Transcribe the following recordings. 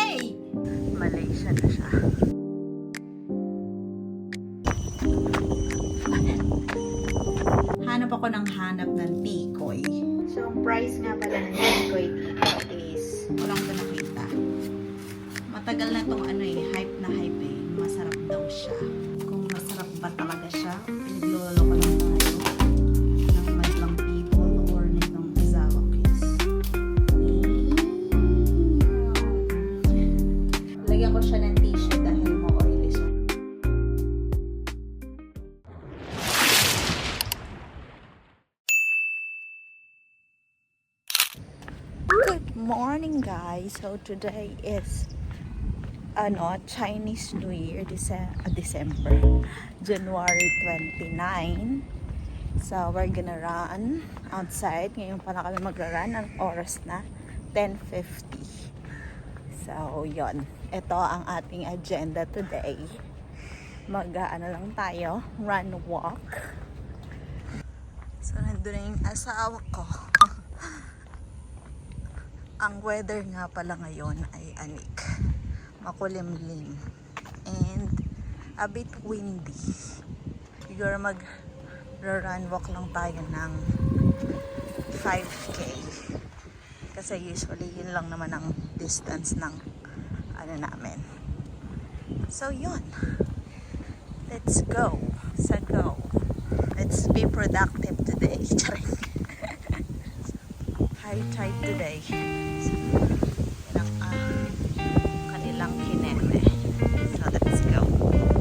Hey! Malaysia na siya. Hanap ako ng tikoy. So, ang price nga pala ng tikoy dito is walang ko nakita. Matagal na tong hype na hype eh. Masarap daw siya. Kung masarap ba talaga siya, pinaglolo ko lang tayo ng madlang people or nitong asawa kiss. Lagyan ko siya ng tissue dahil ma-oily siya. Good morning guys! So today is Chinese New Year, December, January 29. So we're gonna run outside. Ngayon pa na kami magra-run. Ang oras na 10:50. So yon, ito ang ating agenda today. Lang tayo, run, walk. So nandun na yung asawa ko. Ang weather nga pala ngayon ay anik, makulimlim, and a bit windy. Siguro mag-run walk lang tayo ng 5K. Kasi usually yun lang naman ang distance ng namin. So yun. Let's go. Let's be productive today. High tide today. Kanilang kineme. So let's go.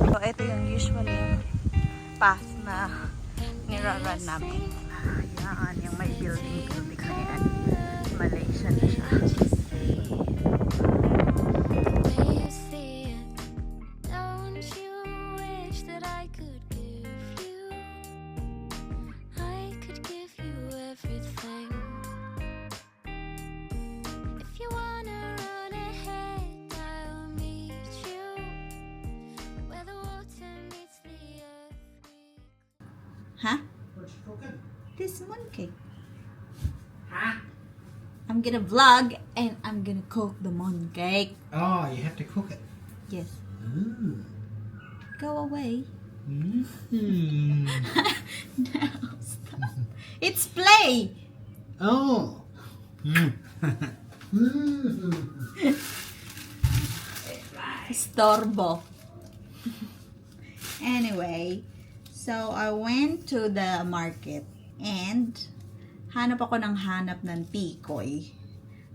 So ito yung usually path na niraran namin. Yan, yung may building na yan. Malaysia na siya. Huh? What you cooking? This mooncake. Huh? I'm gonna vlog and I'm gonna cook the mooncake. Oh, you have to cook it. Yes. Ooh. Go away. Mm-hmm. No, stop. It's play. Oh. Estorbo. Anyway, so I went to the market and hanap ng tikoy.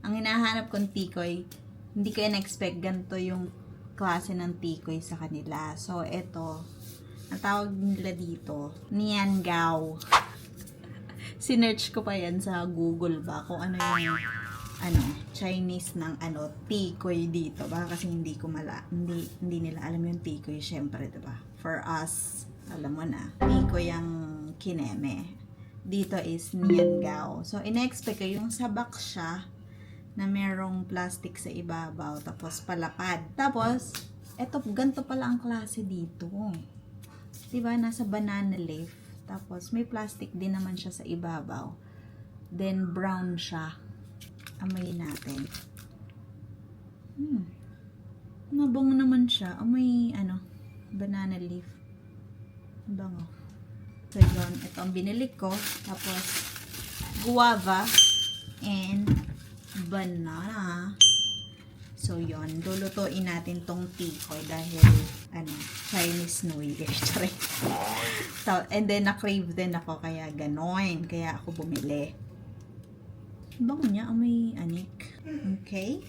Ang hinahanap kong tikoy, hindi ko in-expect ganito yung klase ng tikoy sa kanila. So ito, ang tawag nila dito, niangao. Sinearch ko pa yan sa Google ba kung ano yung Chinese ng tikoy dito. Baka kasi hindi nila alam yung tikoy, syempre, diba? For us, alam mo na, tikoy ang kineme. Dito is niangao. So, in-expect ko yung sabak siya na merong plastic sa ibabaw, tapos palapad. Tapos, eto, ganito pala ang klase dito. Diba? Nasa banana leaf. Tapos, may plastic din naman siya sa ibabaw. Then, brown siya. Amoy natin. Mabango naman siya. Amoy, banana leaf. Bango. So, yun. Ito ang binili ko. Tapos, guava and banana. So, yun. Lulutuin natin tong tikoy dahil, Chinese New Year. So, and then, na-crave din ako. Kaya, ganoin. Kaya ako bumili. Bango niya, amoy anik. Okay?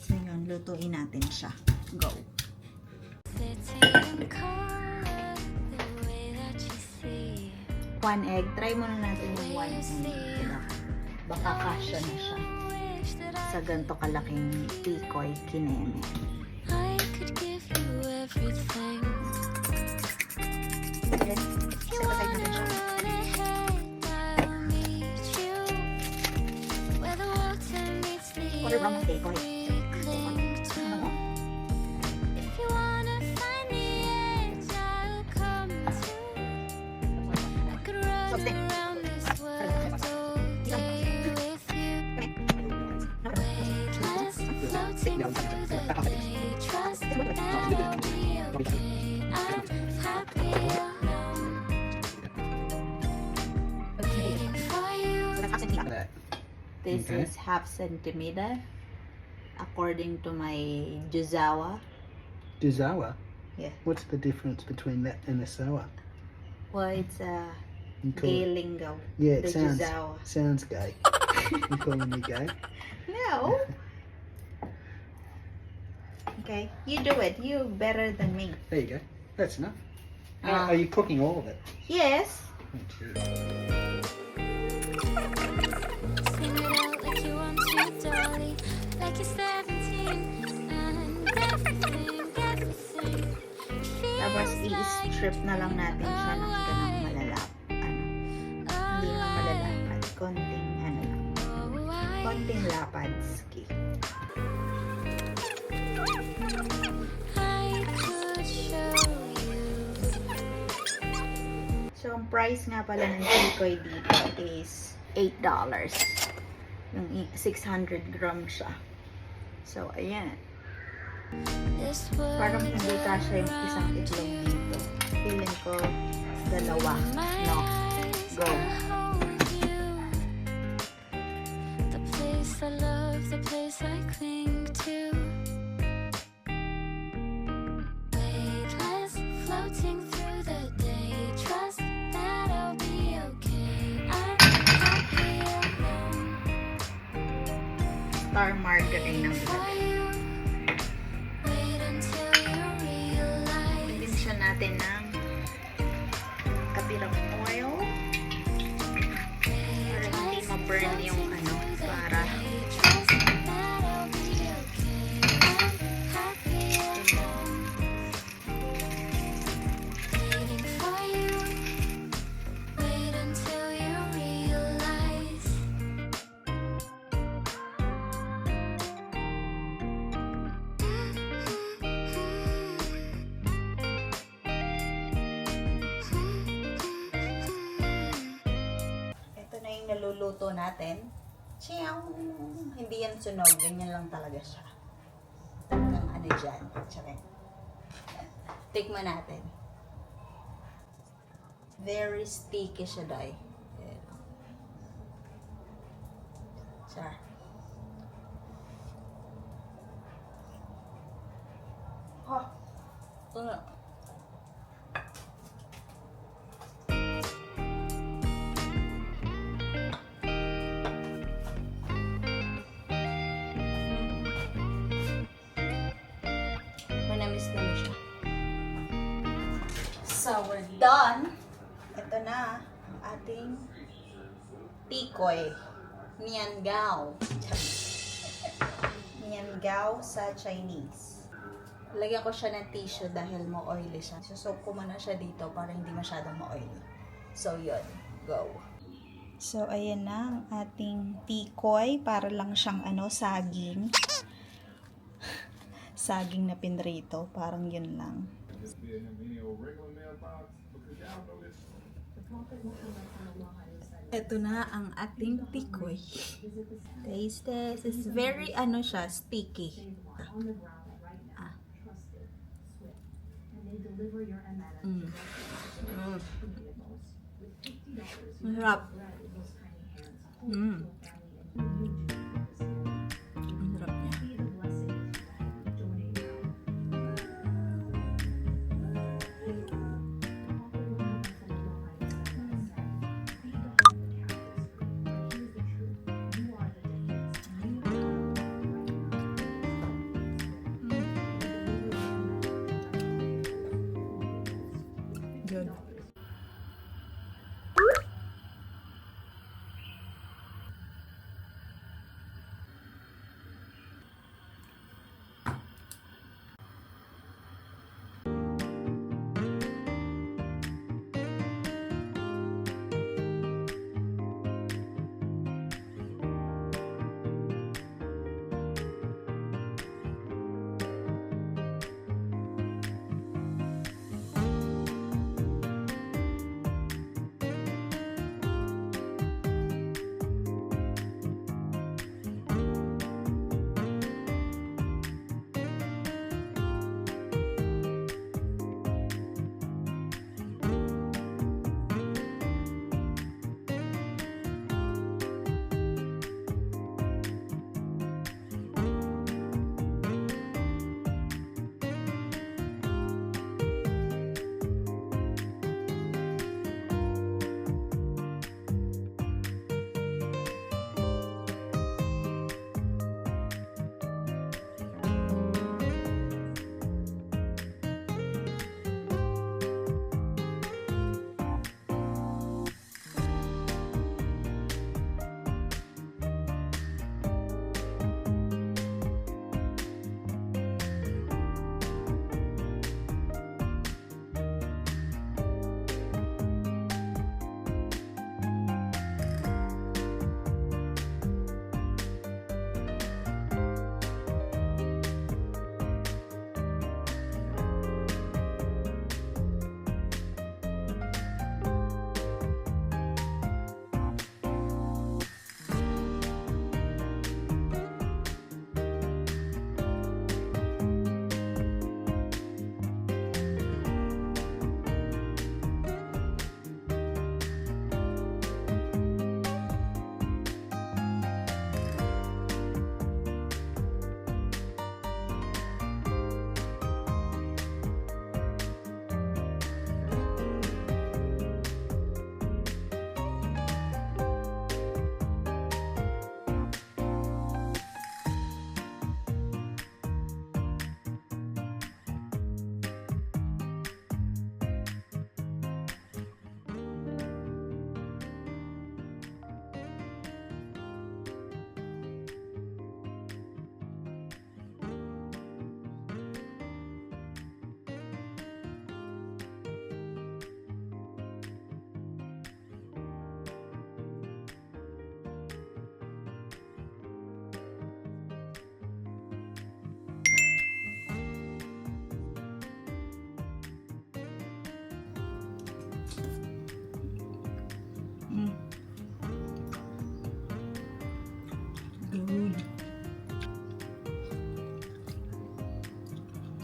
So, yun, lutuin natin siya. Go! One egg. Try muna natin yung one egg. Baka kasya na siya sa ganito kalaking tikoy kineme. Okay. Set aside natin siya. Quarter brown ng tikoy. floating through the day. Trust that I'll be okay. I'm happy alone, waiting for you. That. This Okay. is half centimeter according to my Juzawa. Juzawa? Yeah. What's the difference between that and a sawa? Well, it's a You call gay it, lingo. yeah, The it sounds Juzawa. sounds gay. You calling me gay? No. Okay, you do it. You better than me. There you go. That's enough. Ah. Are you cooking all of it? Yes. Oh, gee. Sing it out like you want to, Dolly. Like you're 17 and everything. Tapos i-strip na lang natin siya ng ganang malalap. Hindi naman malalapad. Konting ano lang. Konting lapad. Ski. I could show you. So, ang price nga pala ng tikoy dito is $8. Yung 600 grams siya. So, ayan. This world Parang hindi kasha yung isang itlog dito. Feeling ko dalawa. No. Go. The place I love, the place I cling to. Weightless, floating through the day. Trust that I'll be okay. I'm happy alone. Star margarine ng For ilagay. you, wait until you realize. Pinsa natin ng kapirang oil para hindi ma-burn yung ano, para Trust that I'll be okay. I'm happy alone. Waiting for you. Wait until you realize. ito na yung naluluto natin. Siyang hindi yan sunog, ganyan lang talaga siya. Talagang ano dyan. Tsaka, tikman natin. Very sticky siya, day. Ayan. Siya. Oh, ito na. Manamis na siya. So, we're done. Ito na ating tikoy. Niangao. Niangao sa Chinese. Lagyan ko siya ng tissue dahil mo-oily siya. Susok ko muna siya dito para hindi masyadong ma-oily. So, yun. Go. So, ayan na ang ating tikoy. Para lang siyang saging. Saging na pinrito. Parang yun lang. Ito na ang ating tikoy. Taste test. It's very siya, sticky. Ah. Mm. Masarap. Mm. Ang sarap niya. Good.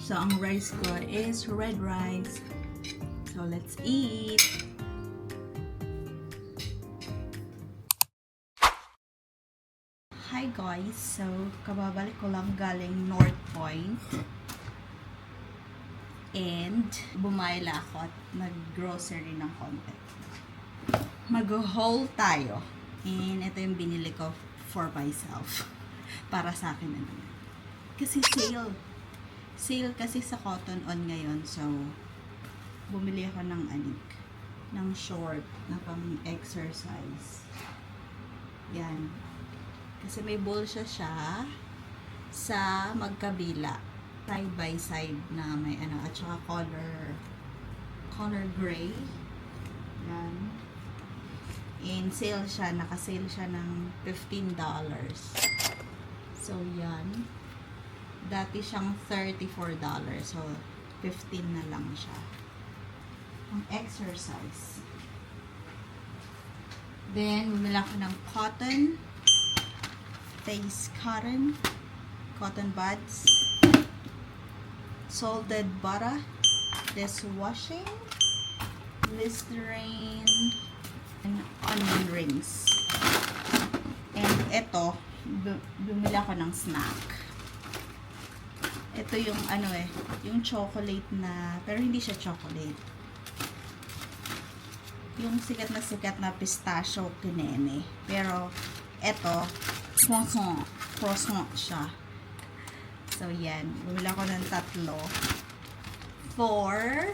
So, ang rice ko is red rice. So, let's eat! Hi guys! So, kababalik ko lang galing North Point. And, bumayla ako at nag-grocery ng konti. Mag-haul tayo. And, ito yung binili ko for myself. Para sa akin na naman. Kasi sale. Sale kasi sa Cotton On ngayon. So, bumili ako ng ng short na pang exercise. Yan. Kasi may bulsa siya sa magkabila. Side by side na may at saka color gray. Yan. In sale siya, naka-sale siya ng $15. So, yan. Dati siyang $34. So, 15 na lang siya. Ang exercise. Then, bumili ako ng cotton. Face cotton. Cotton buds. Salted butter. Dishwashing. Listerine. And onion rings. And ito, bumili ako ng snack. Ito yung yung chocolate na, pero hindi siya chocolate. Yung sikat na pistachio kineme. Pero ito, croissant siya. So yan, bumili ako ng tatlo for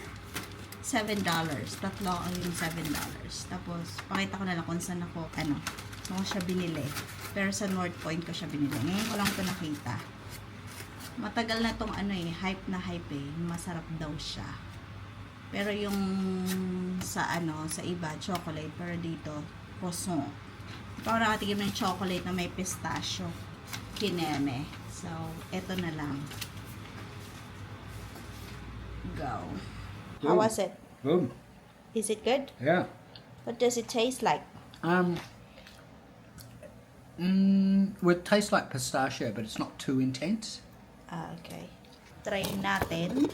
$7. Tatlo ang yung $7. Tapos, pakita ko na lang kung saan ako, saan ko siya binili. Pero sa North Point ko siya binili. Ngayon ko lang ito nakita. Matagal na tong hype na hype eh. Masarap daw siya. Pero yung sa sa iba, chocolate. Pero dito, croissant. Ito ako nakatikim ng chocolate na may pistachio. Kineme. So, eto na lang. Go. How was it? Good. Is it good? Yeah. What does it taste like? Well, it tastes like pistachio, but it's not too intense. Okay. Try natin.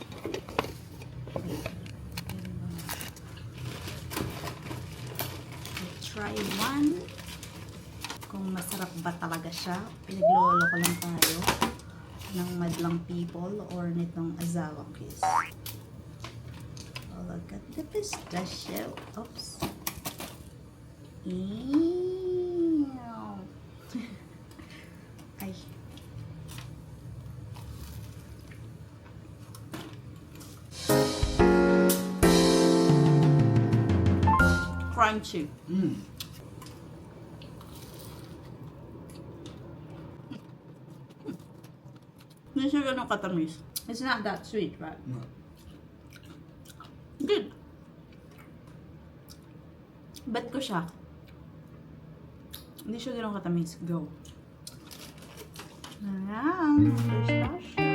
Try one. Kung masarap ba talaga siya. Pinaglolo ko lang tayo ng madlang people or nitong asawa kiss. Oh, look at the pistachio. Oops. Ew. Ay. Crunchy. Hindi siya ganun katamis. It's not that sweet, right? No. Good. Bet ko siya. Hindi siya ganun katamis. Go. Ayan. Pistachio.